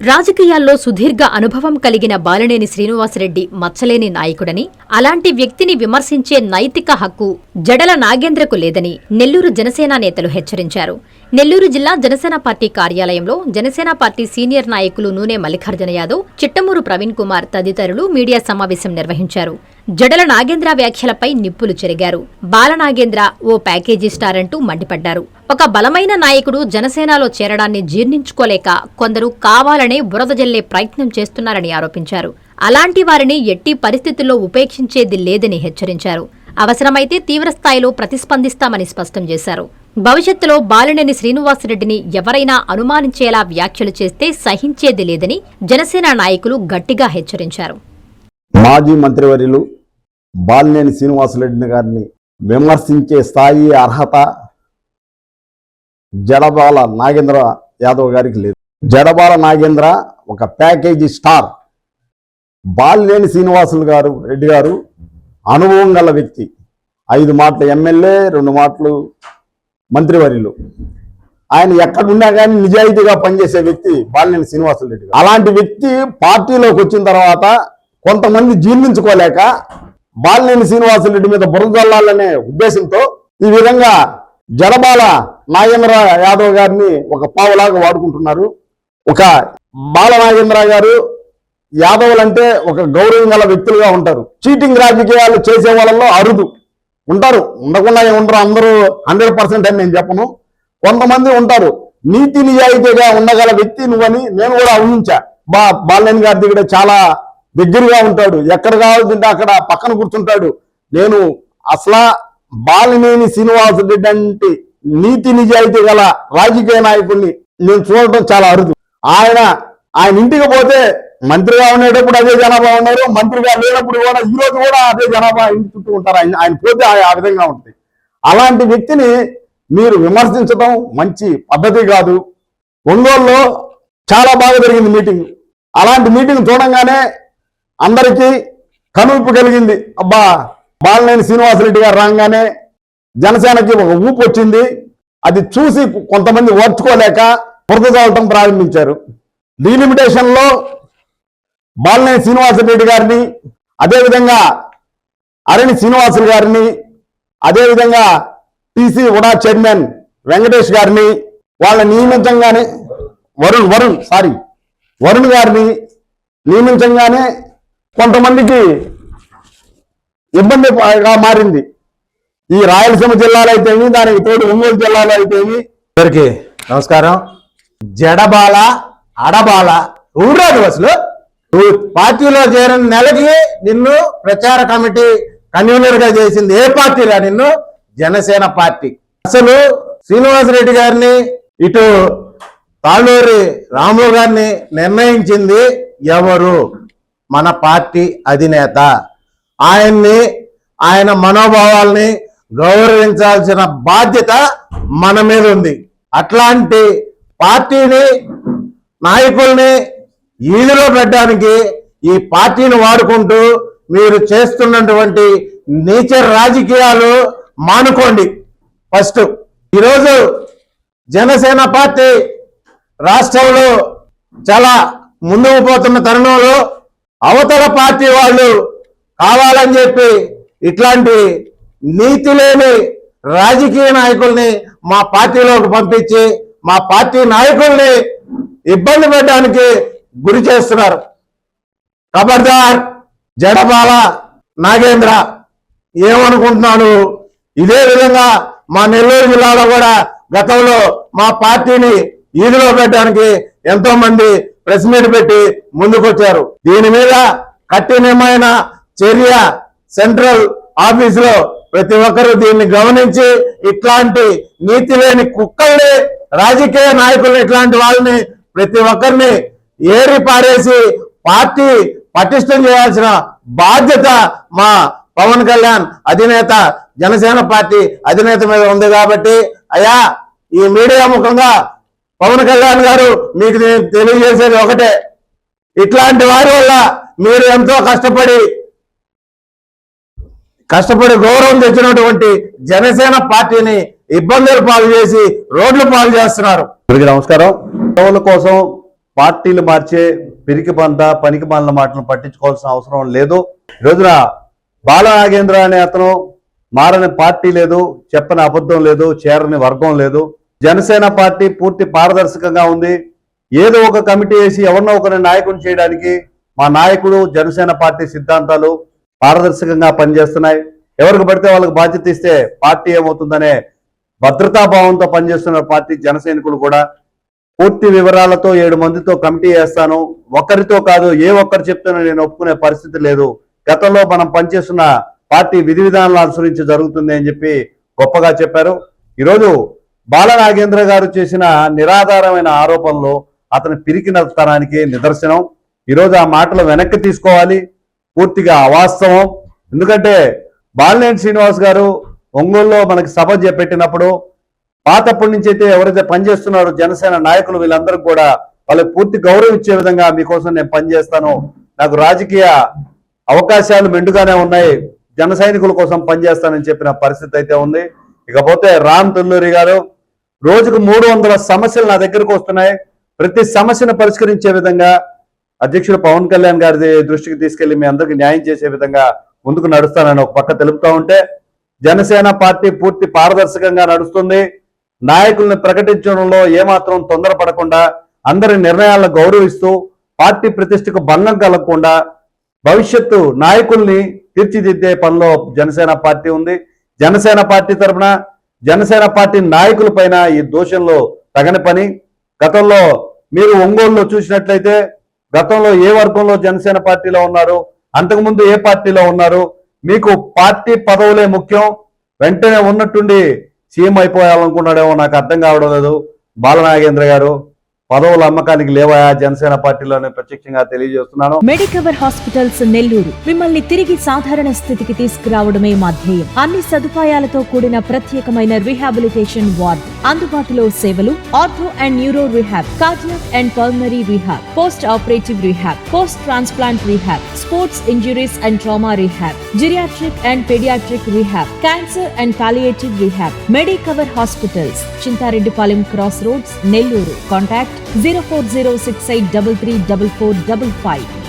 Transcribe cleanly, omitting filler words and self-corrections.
రాజకీయాల్లో సుదీర్ఘ అనుభవం కలిగిన బాలినేని శ్రీనివాసరెడ్డి మచ్చలేని నాయకుడని, అలాంటి వ్యక్తిని విమర్శించే నైతిక హక్కు జడల నాగేంద్రకు లేదని నెల్లూరు జనసేన నేతలు హెచ్చరించారు. నెల్లూరు జిల్లా జనసేన పార్టీ కార్యాలయంలో జనసేన పార్టీ సీనియర్ నాయకులు నూనె మల్లికార్జున యాదవ్, చిట్టమూరు ప్రవీణ్ కుమార్ తదితరులు మీడియా సమావేశం నిర్వహించారు. జడల నాగేంద్ర వ్యాఖ్యలపై నిప్పులు చెరిగారు. బాలనాగేంద్ర ఓ ప్యాకేజీ స్టార్ అంటూ మండిపడ్డారు. ఒక బలమైన నాయకుడు జనసేనలో చేరడాన్ని జీర్ణించుకోలేక కొందరు కావాలనే బురద జల్లే ప్రయత్నం చేస్తున్నారని ఆరోపించారు. అలాంటి వారిని ఎట్టి పరిస్థితుల్లో ఉపేక్షించేది లేదని హెచ్చరించారు. అవసరమైతే తీవ్రస్థాయిలో ప్రతిస్పందిస్తామని స్పష్టం చేశారు. భవిష్యత్తులో బాలినేని శ్రీనివాసరెడ్డిని ఎవరైనా అనుమానించేలా వ్యాఖ్యలు చేస్తే సహించేది లేదని జనసేన నాయకులు గట్టిగా హెచ్చరించారు. మాజీ మంత్రివర్యులు బాలినేని శ్రీనివాసరెడ్డి గారిని విమర్శించే స్థాయి, అర్హత జడబాల నాగేంద్ర యాదవ్ గారికి లేదు. జడబాల నాగేంద్ర ఒక ప్యాకేజీ స్టార్. బాలినేని రెడ్డి గారు అనుభవం గల వ్యక్తి. 5 మాటలు ఎమ్మెల్యే, 2 మాటలు మంత్రివర్యులు. ఆయన ఎక్కడున్నా కానీ నిజాయితీగా పనిచేసే వ్యక్తి బాలినేని శ్రీనివాసరెడ్డి గారు. అలాంటి వ్యక్తి పార్టీలోకి వచ్చిన తర్వాత కొంతమంది జీర్ణించుకోలేక బాలినేని శ్రీనివాసరెడ్డి మీద బురద జల్లాలనే ఉద్దేశంతో ఈ విధంగా జడబాల నాగేంద్ర యాదవ్ గారిని ఒక పావులాగా వాడుకుంటున్నారు. ఒక బాల నాగేంద్ర గారు యాదవులంటే ఒక గౌరవం గల వ్యక్తులుగా ఉంటారు. చీటింగ్ రాజకీయాలు చేసే వాళ్ళలో అరుదు ఉంటారు, ఉండకుండా ఉండరు. అందరూ 100% అని నేను చెప్పను, కొంతమంది ఉంటారు. నీతి నిజాయితీగా ఉండగల వ్యక్తి నువ్వని నేను కూడా ఊహించా. బాలినేని గారి దగ్గర చాలా దగ్గరగా ఉంటాడు, ఎక్కడ కావాల్సింటే అక్కడ పక్కన కూర్చుంటాడు. నేను అసలు బాలినేని శ్రీనివాసరెడ్డి అంటే నీతి నిజాయితీ గల రాజకీయ నాయకుడిని నేను చూడటం చాలా అరుదు. ఆయన ఇంటికి పోతే మంత్రిగా ఉండేటప్పుడు అదే జనాభా ఉన్నారు, మంత్రిగా లేనప్పుడు కూడా ఈరోజు కూడా అదే జనాభా ఇంటి చుట్టూ ఉంటారు. ఆయన పోతే ఆ విధంగా ఉంటుంది. అలాంటి వ్యక్తిని మీరు విమర్శించడం మంచి పద్ధతి కాదు. ఒంగోలులో చాలా బాగా జరిగింది మీటింగ్. అలాంటి మీటింగ్ చూడంగానే అందరికీ కనువిప్పు కలిగింది. అబ్బా, బాలినేని శ్రీనివాసరెడ్డి గారు రాగానే జనసేనకి ఒక ఊపు వచ్చింది. అది చూసి కొంతమంది ఓర్చుకోలేక బురద చల్లటం ప్రారంభించారు. డీలిమిటేషన్లో బాలినేని శ్రీనివాసరెడ్డి గారిని, అదేవిధంగా అరణి శ్రీనివాసులు గారిని, అదేవిధంగా టీసీ ఉడా చైర్మన్ వెంకటేష్ గారిని వాళ్ళని నియమించంగానే వరుణ్ గారిని నియమించంగానే కొంతమందికి ఇబ్బందిగా మారింది. ఈ రాయలసీమ జిల్లాలో అయితేమి, దానికి తోడు ఒంగోలు జిల్లాలో అయితేమి. అందరికీ నమస్కారం. జడబాల అడబాల ఊరాదు. అసలు నువ్వు పార్టీలో చేరిన నెలకి నిన్ను ప్రచార కమిటీ కన్వీనర్ గా చేసింది ఏ పార్టీరా? నిన్ను జనసేన పార్టీ. అసలు శ్రీనివాసరెడ్డి గారిని, ఇటు తాళ్ళూరి రాము గారిని నిర్ణయించింది ఎవరు? మన పార్టీ అధినేత. ఆయన మనోభావాల్ని గౌరవించాల్సిన బాధ్యత మన మీద ఉంది. అట్లాంటి పార్టీని, నాయకుల్ని ఈదులో పెట్టడానికి ఈ పార్టీని వాడుకుంటూ మీరు చేస్తున్నటువంటి నీచ రాజకీయాలు మానుకోండి. ఫస్ట్ ఈరోజు జనసేన పార్టీ రాష్ట్రంలో చాలా ముందుకు పోతున్న తరుణంలో అవతల పార్టీ వాళ్ళు కావాలని చెప్పి ఇట్లాంటి నీతి లేని రాజకీయ నాయకుల్ని మా పార్టీలోకి పంపించి మా పార్టీ నాయకుల్ని ఇబ్బంది పెట్టడానికి గురి చేస్తున్నారు. ఖబర్దార్ జడబాల నాగేంద్ర, ఏమనుకుంటున్నాను? ఇదే విధంగా మా నెల్లూరు జిల్లాలో కూడా గతంలో మా పార్టీని ఈదులో పెట్టడానికి ఎంతో మంది ప్రెస్ మీట్ పెట్టి ముందుకొచ్చారు. దీని మీద కఠినమైన చర్య సెంట్రల్ ఆఫీసులో ప్రతి ఒక్కరూ దీన్ని గమనించి ఇట్లాంటి నీతి లేని కుక్కల్ని, రాజకీయ నాయకుల్ని, ఇట్లాంటి వాళ్ళని ప్రతి ఒక్కరిని ఏరి పారేసి పార్టీ పటిష్టం చేయాల్సిన బాధ్యత మా పవన్ కళ్యాణ్ అధినేత, జనసేన పార్టీ అధినేత మీద ఉంది. కాబట్టి అయ్యా, ఈ మీడియా ముఖంగా పవన్ కళ్యాణ్ గారు మీకు నేను తెలియజేసేది ఒకటే, ఇట్లాంటి వారి వల్ల మీరు ఎంతో కష్టపడి గౌరవం తెచ్చినటువంటి జనసేన పార్టీని ఇబ్బందులు పాలు చేసి రోడ్లు పాలు చేస్తున్నారు. నమస్కారం. పదవుల కోసం పార్టీలు మార్చే పిరికి పంత పనికి మాలిన మాటలను పట్టించుకోవాల్సిన అవసరం లేదు. ఈ రోజున బాల నాగేంద్ర అనే అతను మారని పార్టీ లేదు, చెప్పని అబద్ధం లేదు, చేరని వర్గం లేదు. జనసేన పార్టీ పూర్తి పారదర్శకంగా ఉంది. ఏదో ఒక కమిటీ వేసి ఎవరినో ఒకరిని నాయకుని చేయడానికి మా నాయకుడు జనసేన పార్టీ సిద్ధాంతాలు పారదర్శకంగా పనిచేస్తున్నాయి. ఎవరికి పడితే వాళ్ళకి బాధ్యత ఇస్తే పార్టీ ఏమవుతుందనే భద్రతాభావంతో పనిచేస్తున్న పార్టీ జనసైనికులు కూడా. పూర్తి వివరాలతో 7 మందితో కమిటీ వేస్తాను, ఒక్కరితో కాదు, ఏ ఒక్కరు చెప్తున్నా నేను ఒప్పుకునే పరిస్థితి లేదు, గతంలో మనం పనిచేస్తున్న పార్టీ విధి విధానాలను అనుసరించి జరుగుతుంది అని చెప్పి గొప్పగా చెప్పారు. ఈరోజు బాల నాగేంద్ర గారు చేసిన నిరాధారమైన ఆరోపణలు అతని పిరికినతనానికి నిదర్శనం. ఈరోజు ఆ మాటలు వెనక్కి తీసుకోవాలి, పూర్తిగా అవాస్తవం. ఎందుకంటే బాలినేని శ్రీనివాస్ గారు ఒంగోలులో మనకి సభ పెట్టినప్పుడు పాతప్పటి నుంచి అయితే ఎవరైతే పనిచేస్తున్నారో జనసేన నాయకులు వీళ్ళందరికీ కూడా వాళ్ళకి పూర్తి గౌరవం ఇచ్చే విధంగా మీకోసం నేను పనిచేస్తాను, నాకు రాజకీయ అవకాశాలు మెండుగానే ఉన్నాయి, జన సైనికుల కోసం పనిచేస్తానని చెప్పిన పరిస్థితి అయితే ఉంది. ఇకపోతే రామ్ తుల్లూరి గారు రోజుకు 300 సమస్యలు నా దగ్గరకు వస్తున్నాయి, ప్రతి సమస్యను పరిష్కరించే విధంగా అధ్యక్షుడు పవన్ కళ్యాణ్ గారి దృష్టికి తీసుకెళ్లి మీ అందరికి న్యాయం చేసే విధంగా ముందుకు నడుస్తానని ఒక పక్క తెలుపుతా ఉంటే, జనసేన పార్టీ పూర్తి పారదర్శకంగా నడుస్తుంది. నాయకుల్ని ప్రకటించడంలో ఏమాత్రం తొందరపడకుండా అందరి నిర్ణయాలను గౌరవిస్తూ పార్టీ ప్రతిష్టకు భంగం కలగకుండా భవిష్యత్తు నాయకుల్ని తీర్చిదిద్దే పనిలో జనసేన పార్టీ ఉంది. జనసేన పార్టీ తరఫున జనసేన పార్టీ నాయకుల పైన ఈ దోషంలో తగని పని. గతంలో మీరు ఒంగోలులో చూసినట్లయితే గతంలో ఏ వర్గంలో జనసేన పార్టీలో ఉన్నారు, అంతకుముందు ఏ పార్టీలో ఉన్నారు, మీకు పార్టీ పదవులే ముఖ్యం, వెంటనే ఉన్నట్టుండి సీఎం అయిపోయాలనుకున్నాడేమో నాకు అర్థం కావడం లేదు. బాలనాగేంద్ర గారు పదవుల అమ్మకానికి లేవా జనసేన పార్టీలోనే ప్రత్యక్షంగా తెలియజేస్తున్నాను. మెడికవర్ హాస్పిటల్స్ నెల్లూరు మిమ్మల్ని తిరిగి సాధారణ స్థితికి తీసుకురావడమే మా ధ్యేయం. అన్ని సదుపాయాలతో కూడిన ప్రత్యేకమైన రీహాబిలిటేషన్ వార్డ్, అందుబాటులో సేవలు ortho and neuro rehab, cardiac and pulmonary rehab, post operative rehab, post transplant rehab, sports injuries and trauma rehab, geriatric and paediatric rehab, cancer and palliative rehab. Medicover hospitals, Chintareddypalem cross roads, Nellore. Contact 040683344555.